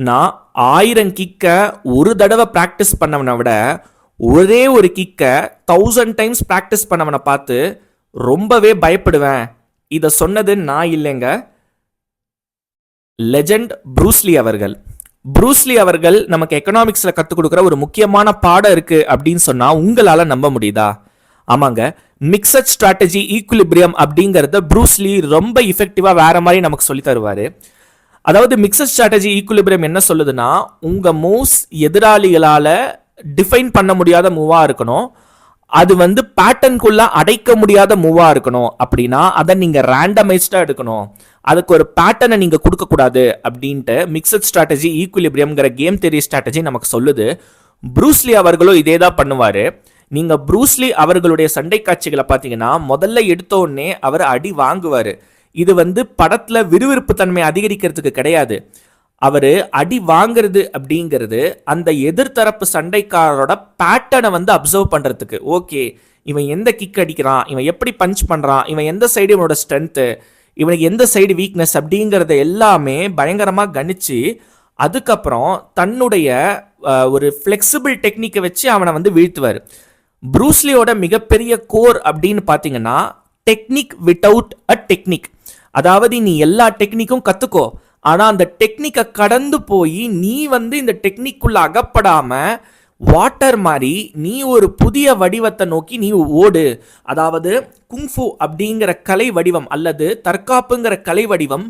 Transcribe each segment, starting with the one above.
நான் 1000 கிக்கை ஒரு தடவை ப்ராக்டிஸ் பண்ணவனை விட ஒரே ஒரு கிக்கை 1000 டைம்ஸ் ப்ராக்டிஸ் பண்ணவனை பார்த்து ரொம்பவே பயப்படுவேன். இதை சொன்னது நான் இல்லைங்க, லெஜெண்ட் ப்ரூஸ்லி அவர்கள். ப்ரூஸ்லி அவர்கள் நமக்கு எக்கனாமிக்ஸில் கற்றுக் கொடுக்குற ஒரு முக்கியமான பாடம் இருக்குது அப்படின்னு சொன்னால் உங்களால் நம்ப முடியுதா? ஆமாங்க, மிக்சட் ஸ்ட்ராட்டஜி ஈக்குலிபிரியம் அப்படிங்கிறத ப்ரூஸ்லி ரொம்ப இஃபெக்டிவாக வேற மாதிரி நமக்கு சொல்லி தருவார். அதாவது மிக்சட் ஸ்ட்ராட்டஜி ஈக்குலிபிரியம் என்ன சொல்லுதுன்னா, உங்கள் மூவ்ஸ் எதிராளிகளால் டிஃபைன் பண்ண முடியாத மூவாக இருக்கணும், அது பேட்டர்னுக்குள்ள அடைக்க முடியாத மூவா இருக்கணும். அப்படின்னா அதை நீங்க ரேண்டமைஸ்டா எடுக்கணும், அதுக்கு ஒரு பேட்டர்னை நீங்க கொடுக்க கூடாது அப்படின்ட்டு மிக்சட் ஸ்ட்ராட்டஜி ஈக்குலிபிரியம்ங்கிற கேம் தியரி ஸ்ட்ராட்டஜி நமக்கு சொல்லுது. ப்ரூஸ்லி அவர்களும் இதே தான் பண்ணுவாரு. நீங்க ப்ரூஸ்லி அவர்களுடைய சண்டை காட்சிகளை பார்த்தீங்கன்னா முதல்ல எடுத்த உடனே அவர் அடி வாங்குவாரு. இது படத்துல விறுவிறுப்பு தன்மை அதிகரிக்கிறதுக்கு கிடையாது, அவர் அடி வாங்கிறது அப்படிங்கிறது அந்த எதிர்த்தரப்பு சண்டைக்காரரோட பேட்டர்னை அப்சர்வ் பண்ணுறதுக்கு. ஓகே, இவன் எந்த கிக் அடிக்கிறான், இவன் எப்படி பஞ்ச் பண்ணுறான், இவன் எந்த சைடு இவனோட ஸ்ட்ரென்த்து, இவனுக்கு எந்த சைடு வீக்னஸ் அப்படிங்கிறத எல்லாமே பயங்கரமாக கணிச்சு அதுக்கப்புறம் தன்னுடைய ஒரு ஃப்ளெக்சிபிள் டெக்னிக்கை வச்சு அவனை வீழ்த்துவார். ப்ரூஸ்லியோட மிகப்பெரிய கோர் அப்படின்னு பார்த்தீங்கன்னா டெக்னிக் வித்தவுட் அ டெக்னிக். அதாவது நீ எல்லா டெக்னிக்கும் கற்றுக்கோ, ஆனால் அந்த டெக்னிக்கை கடந்து போய் நீ இந்த டெக்னிக்குள்ள அகப்படாம வாட்டர் மாதிரி நீ ஒரு புதிய வடிவத்தை நோக்கி நீ ஓடு. அதாவது குங்ஃபு அப்படிங்கிற கலை வடிவம் அல்லது தற்காப்புங்கிற கலை வடிவம்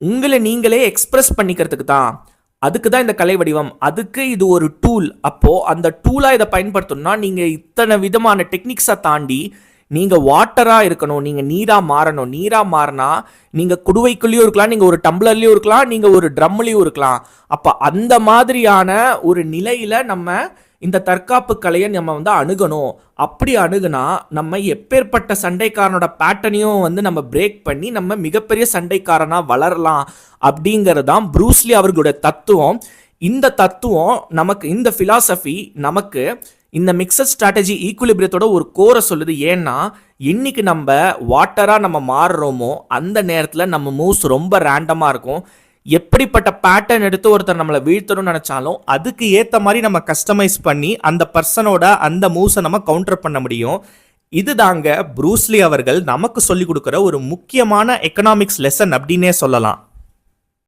உங்களை நீங்களே எக்ஸ்பிரஸ் பண்ணிக்கிறதுக்கு தான், அதுக்கு தான் இந்த கலை வடிவம், அதுக்கு இது ஒரு டூல். அப்போ அந்த டூலாக இதை பயன்படுத்தணும்னா நீங்கள் இத்தனை விதமான டெக்னிக்ஸை தாண்டி நீங்கள் வாட்டராக இருக்கணும், நீங்கள் நீராக மாறணும். நீராக மாறினா நீங்கள் குடுவைக்குள்ளேயும் இருக்கலாம், நீங்கள் ஒரு டம்ளர்லேயும் இருக்கலாம், நீங்கள் ஒரு ட்ரம்லேயும் இருக்கலாம். அப்போ அந்த மாதிரியான ஒரு நிலையில் நம்ம இந்த தற்காப்பு கலையை நம்ம அணுகணும். அப்படி அணுகுனா நம்ம எப்பேற்பட்ட சண்டைக்காரனோட பேட்டர்னையும் நம்ம பிரேக் பண்ணி நம்ம மிகப்பெரிய சண்டைக்காரனாக வளரலாம் அப்படிங்கிறதான் ப்ரூஸ்லி அவர்களுடைய தத்துவம். இந்த தத்துவம் நமக்கு, இந்த ஃபிலாசபி நமக்கு இந்த மிக்சட் ஸ்ட்ராட்டஜி ஈக்குலிபிரியத்தோட ஒரு கோரை சொல்லுது. ஏன்னா இன்னைக்கு நம்ம வாட்டராக நம்ம மாறுறோமோ அந்த நேரத்தில் நம்ம மூவ்ஸ் ரொம்ப ரேண்டமாக இருக்கும். எப்படிப்பட்ட பேட்டர்ன் எடுத்து ஒருத்தர் நம்மளை வீழ்த்தணும்னு நினச்சாலும் அதுக்கு ஏற்ற மாதிரி நம்ம கஸ்டமைஸ் பண்ணி அந்த பர்சனோட அந்த மூவ்ஸை நம்ம கவுண்டர் பண்ண முடியும். இதுதாங்க ப்ரூஸ்லி அவர்கள் நமக்கு சொல்லிக் கொடுக்குற ஒரு முக்கியமான எக்கனாமிக்ஸ் லெசன் அப்படின்னே சொல்லலாம்.